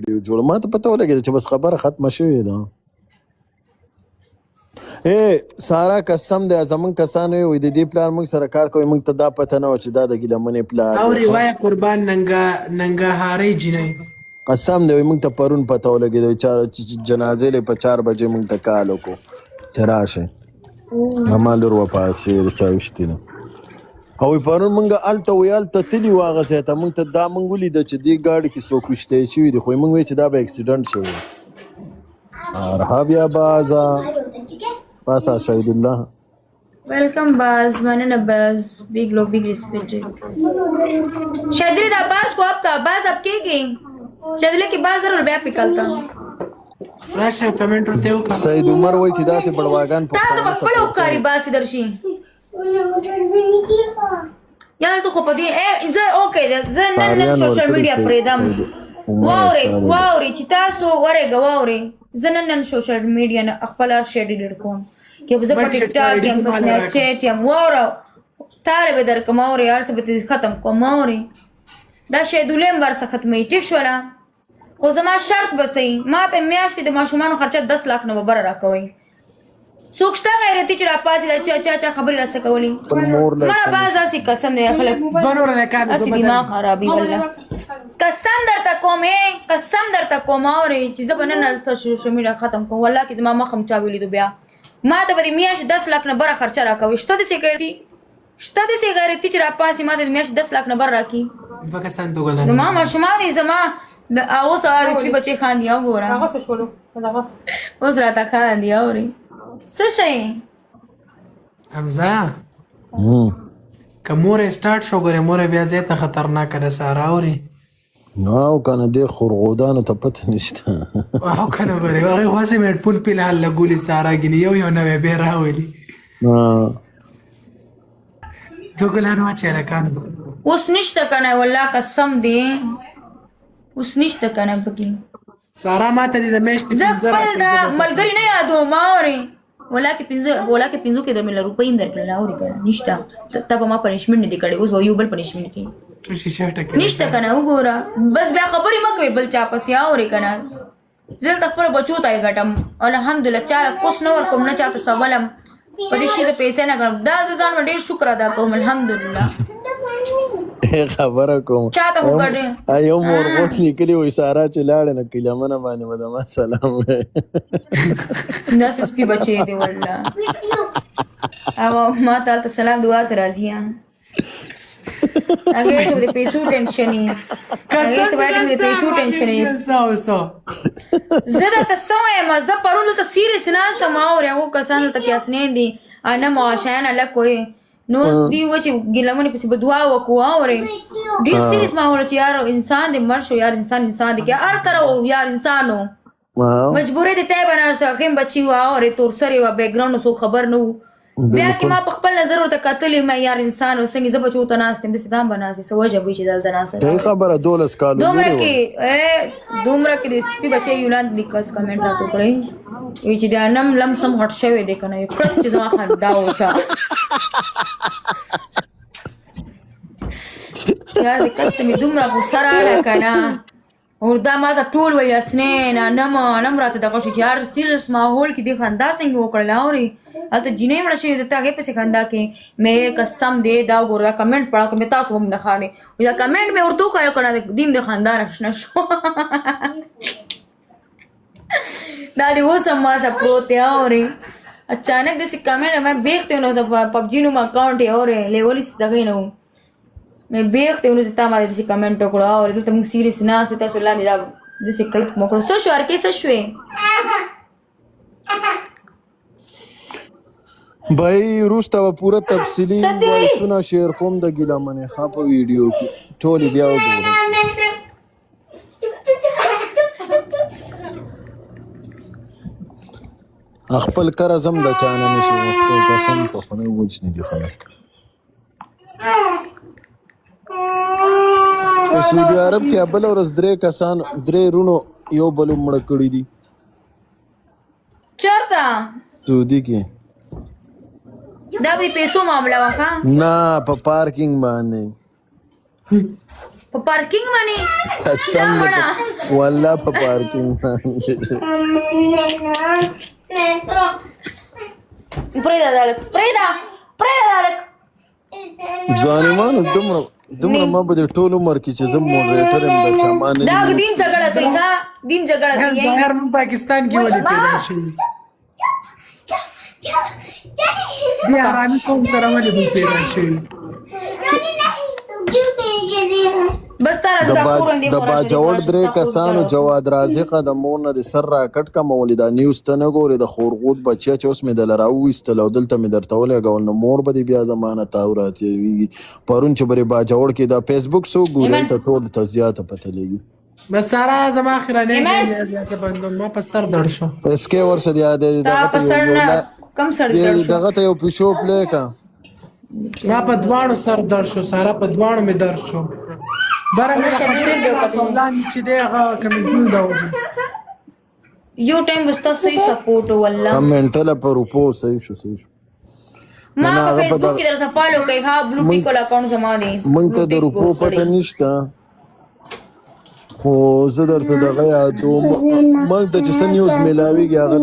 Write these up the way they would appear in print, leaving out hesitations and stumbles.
ویډیو جوړ ما ته پته ولګېده چې بس خبره ختمه شوې ده سارا قسم دی زمونږ کسان وي د دې پلار موږ سره کار کوي موږ ته دا پته نه وه چې دا د ګیلمنې پلار او روایه قربان ننګهارۍ جینۍ قسم دی موږ ته پرون پته ولګېده چې جنازې لې په 4 بجې موږ ته کال وکړو چې راشئ زما لور وفات شوې د چا ویشتي ده او پرون موږ هلته وی هلته تلي وو هغه ځای ته موږ ته دا موږ ولیده چې دې ګاډي کې څوک ویشتی شوي دي خو موږ وایي چې دا به اکسیډنټ شوی مرحب یا بازا باسا شهید الله Welcome Baz, manana Baz, big love, big respect. शायद बाज को आपका बाज आप के गए शायद लेके बाज जरूर ब्याह पिकलता راشه کمنټ ورته وکړه سید عمر وای چې داسې بړواګان تا ته خپل وکاري باز درشي یار زه خو په دې زه اوکې زه نن سوشل میډیا پرېدم واوري چې تاسو ورګه واوري زه نن سوشل میډیا نه خپل هر شی ډیلیټ کوم کې زه په ټیک ټاک یم په سنیپ چیټ یم واورو تاره به درکم اوري هر څه به ختم کوم اوري دا شی دولم ورڅ ختمې ټیک شولا خو زما شرط بسې ما ته میاشتې د ماشومان خرچه 10 لک نه بره راکوي څوک شته غیرتي چې را پاسې د چا خبرې راسه کولی مړه باز اسی قسم دی خلک ونور له کار اسی دماغ خرابي والله قسم درته کوم اوري چې زه بنن سوشل میډیا ختم کوم والله کې زما مخم چا ویلی دو بیا ما ته به میاشتې 10 لک نه بره خرچه راکوي شته د سیګریټي چې را پاسې ما ته میاشتې 10 لک نه بره راکي وکسان تو غلط زما ماشومان زما اوس هغه سپي بچي خان دی وګوره هغه څه شولو اوس راته خان دی اوري څه شي حمزه کومور سٹارټ شو غره مور بیا زیاته خطرناک ده سارا اوري نو کنه د خورغودانو ته پته نشته او کنه غره هغه واسه مې پول پیله لګولې سارا غنی یو نه به راولي دوګلانو چې راکان اوس نشته کنه والله قسم دی اوس نشته کنه پکې سارا ماته د میشتې زپل دا ملګری نه یادو ما اوري ولکه 50 کې د مل روپۍ درکړل اوري کنه نشته ته ما پنیشمنت نه دی کړی اوس یو بل پنیشمنت کې تو شیشه ټکه نشته کنه وګوره بس بیا خبرې مکوي بل چا پس یا اوري کنه زل خپل بچو ته غټم الحمدلله چا کوس نو ور کوم نه چاته سوالم پدې شي د پیسې نه ګرم دا ځان ډېر شکر ادا کوم الحمدلله خبره کوم چاته وګړې ایو مور وخت لیکلی وای سارا چې لاړ نه کلمنه باندې مدما سلام ناس سپي بچي دی والله او ما تعالی سلام دعا ته راځي هغه څه د پیسو ټینشن نه هغه څه باندې د پیسو ټینشن نه سو زه درته سوې مزه پرون ته سیریس نه سم او هغه کسانو ته کې اسنې دي انا معاشان الله کوئی نو دی و چې ګلمنې پسې بدوا وکوا اورې ډیر سیریس ما ور چې یار انسان دې مر شو یار انسان دې کې هر طرح یار انسانو مجبورې دې ته بناسته کوم بچي وا اورې تور سره و بیک ګراوند سو خبر نو بیا کې ما په خپل نظر ورته کتلې مې یار انسان وسنګ زه بچو ته ناستم د سدام بناسي سوجه وي چې دلته ناسه ته خبره 12 کال دومره کې د سپي بچي یولان لیکس کمنټ راته کړی وی چې دا نم لم سم هټ شوی دی کنه یو کړه چې زما خندا وتا یار د کسته می دومره غوسه رااله کنه اور دا ما ته ټول وی اسنین نم راته دغه شو یار سیریس ماحول کې دی خندا څنګه وکړل اوري اته جنې مړ شي د تاګه په خندا کې مې قسم دې دا ګوردا کمنټ پړه کوم تاسو هم نه خاله یا کمنټ مې ورته کړو کنه دیم د خندا نشنه شو دا دی وسم ما سره پروت اوري اچانک دې کمنټ مې بیخته نو پبجی نو ما اکاؤنٹ اوري لیولې دغې نو مې بیخته نو ته ما دې کمنټ وکړو او دلته موږ سیریس نه ستاسو سره لاندې دا د سکړت مکړو سو شو ارکه څه شوې بھائی روسته پورا تفصیلی وایسونه شیر کوم د ګلمنې ښه په ویډیو کې ټولې بیا وګورئ خپل کار زم د چانه نشو قسم په خدای وجنی دي خلک سعودي عرب کې بل ورځ درې رونو یو بل مړ کړی دي چرته سعودي کې دا به پیسو معاملہ وکا نه په پارکینګ باندې په پارکینګ باندې قسم مړه والله په پارکینګ باندې پرېږده دا لږ پرېږده دا لږ ځوانیمانو دومره ما به د ټول عمر کې چې زه موډریټر یم د چا ما نه دا دین جګړه کوي ښه دین جګړه کوي ظاهر من پاکستان کې ولې پیدا شوي بیا ارامي قوم سره ولې دوی پیدا شوي بس تا راځه دا کور د باجوړ درې کسانو جواد رازقه د مور نه د سر راکټ کمولې دا نیوز ته نه ګورې د خورغوت بچیا چې اوس مې دله راوویستل او دلته مې درته ولېږول نو مور به دې بیا زمانه تاو راتېویږي پرون چې برې باجوړ کې دا فیسبوک څوک ګوري ته ټول ته زیاته پته لګي بس سارا زما اخرانه زه بندم ما په سر درد شو اس کې ورشه د تا په سر نه کم سر درد شو دغه ته یو پیشو پلی کا ما په دواړو سر درد شو سارا په دواړو مې درد شو بره مې چې دی هغه کمنټونه دا وځي یو ټایم بس تاسو یې سپورټ والله کمنټل پر روپو صحیح شو ما په فیسبوک کې درته فالو کوي ها بلو ټیک ولا اکاونټ زما دی مونږ ته د روپو پته نشته خو زه درته دغه یادوم مونږ ته چې څه نیوز میلاویږي هغه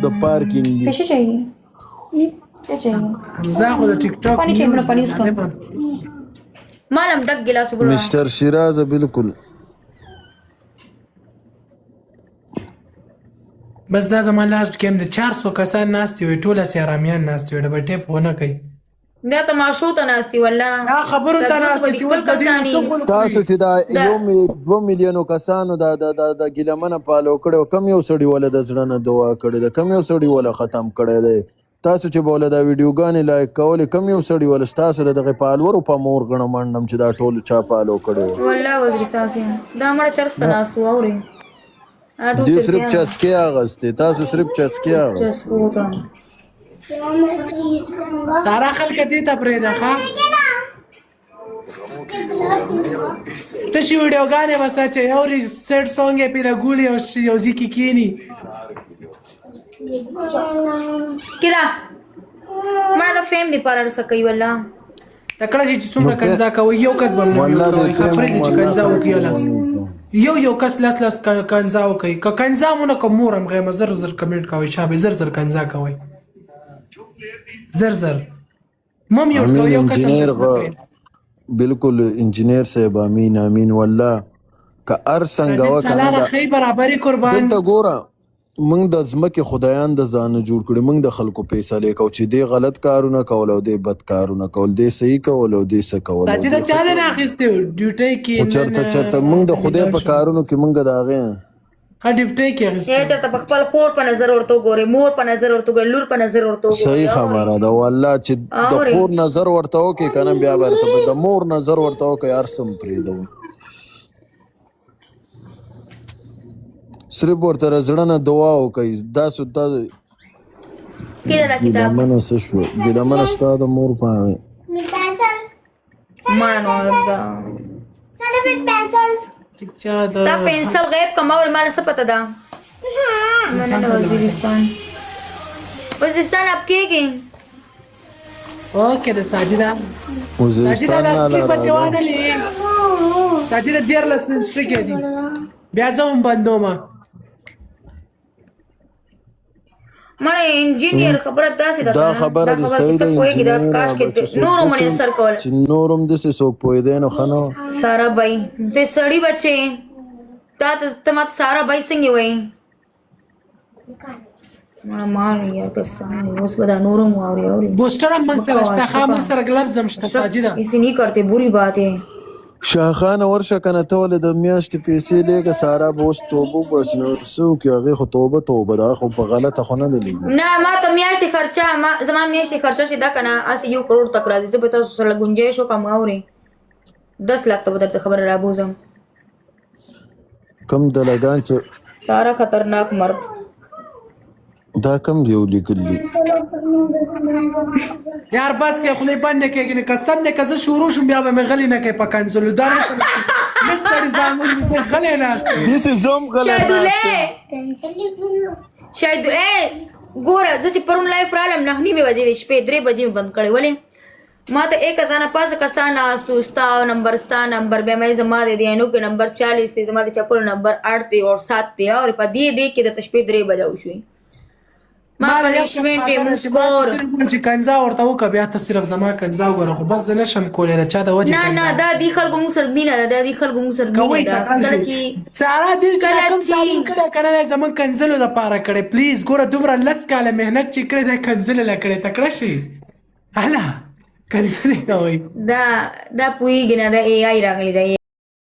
د پارکینګ دی څه چاهیے څه چاهیے زه خو د ټیک ټاک پانی چاهیے بڑا پانی اسکو مالم ډک ګلاس وګړه مستر شیراز بالکل بس دا زما لاس کې هم د 400 کسان ناستي وي ټوله سیارامیان ناستي وي ډبل ټیپ ونه کوي دا تماشو ته ناستي والله دا خبرو ته ناستي چې ول تاسو چې دا 2 میلیونو کسانو دا ګیلمنه پالو کړو کم یو سړی ول د ځړه نه دعا کړی دا کم یو سړی ول ختم کړی دی تاسو چې بوله دا ویډیوګانې لایک کولې کم یو سړی ول تاسو دغه پالورو په مور غنه منډم چې دا ټول چا پالو کړو والله وزیرستان سي دا مړ چرسته ناستو اوري دې صرف چسکي اغسته تاسو صرف چسکي اغسته سارا خلک دې ته پرېږده ښه تشي ویډیوګانې به ساچې اوري سیډ سونګ یې پرې ګولي او یو ځای کې کښېني کدا مړه د فیم دپاره هر څه کوي والله تکړه چې څومره کنځا کوي یو کس به مو کوي خبرې دي چې کنځا وکړي یو کس لاس کنځا وکړي که کنځا مو نه کوم مور هم غیمه زر کمنټ کوي شابه زر کنځا کوي زر مم یو کس بالکل انجینیر صاحب امین والله که ار څنګه وکړه خی برابرۍ قربان ته ګوره موږ د ځمکې خدایان د ځانه جوړ کړي موږ د خلکو فیصلې کوو چې دی غلط کارونه کول او دی بد کارونه کول دی صحیح کول او دی څه کول چې دا چا نه اخیستی ډیوټۍ کې چرته موږ د خدای په کارونو کې موږ د هغې ډیوټۍ کې اخیستی چېرته په خپل خور په نظر ورته وګورې مور په نظر ورته وګورې لور په نظر ورته وګورې صحیح خبره ده والله چې د خور نظر ورته وکړې که نه بیا به د مور نظر ورته وکړې هر څه م پرېږدو صرف ورته زړه نه دعا وکړئ دا ګیلمنه څه شوه ګیلمنه ستا د مور په هغې مړه نو رمزه ستا پنسل غیب کما ور مال څه پته ده مننه وزیرستان اب کېږي اوکې د ساجده وزیرستان نه ساجده 14 منسټري کې دي بیا زه هم بندومه مړه انجینیر خبره داسې ده دا خبره د صحیح ده چې نور هم داسې څوک پوهېدی نو ښه نه سارا بای ته سړی بچې ته ماته سارا بای څنګه وایي مړه مار یار کسان اوس به دا نور هم واوري بوسټر هم من سره شته ښه من سره ګلبز هم شته ساجده ایسې نه کرتے بری بات ہے شاهخانه ورشه کنه ته ولې د میاشتې پیسې لېږه سارا به اوس توبه بس نو څه وکړي هغې خو توبه ده خو په غلطه خو نه ده لېږي نه ما ته میاشتې خرچه زما میاشتې خرچه چې ده که نه هسې 1 کروڑ تک راځي زه به تاسو سره ګنجایش وکړم واورې 10 لک ته به درته خبره رابوزم کم دلګان چې سارا خطرناک مرد دا کم دی لیکلی یار بس کې خولې بندې کېږي نه قسم دی که زه شروع شم بیا به مې غلي نه کوي په کنځلو دا مستر زامن غلی ناست داسې زه هم غلی ناست شاید ګوره زه چې پرون لایف رالم 9:30 بجې د شپې 3 بجې مې بند کړی ولې ما ته 1005 کسان ناستو ستا نمبر بیا مې زما د دې انو کې نمبر 40 دی زما د چپل نمبر 8 دی او 7 دی او په دې کې د تشبيه 3 بجاو شوې ما پنیشمنت یې مسکور چې کنځا ورته وکړه بیا ته صرف زما کنځا وګوره خو بس زه نشم کولی د چا د وجې نه دا دی خلکو موږ سره مینه ده دا دی خلکو موږ سره مینه ده کله چې سارا دې چې کوم تعلیم کړی که نه دی زموږ کنځلو دپاره کړی پلیز ګوره دومره 10 کاله محنت چې کړی دی کنځلې له کړی تکړه شي هله کنځلې ته وایي دا پوهېږي نه دا اے آی راغلی دی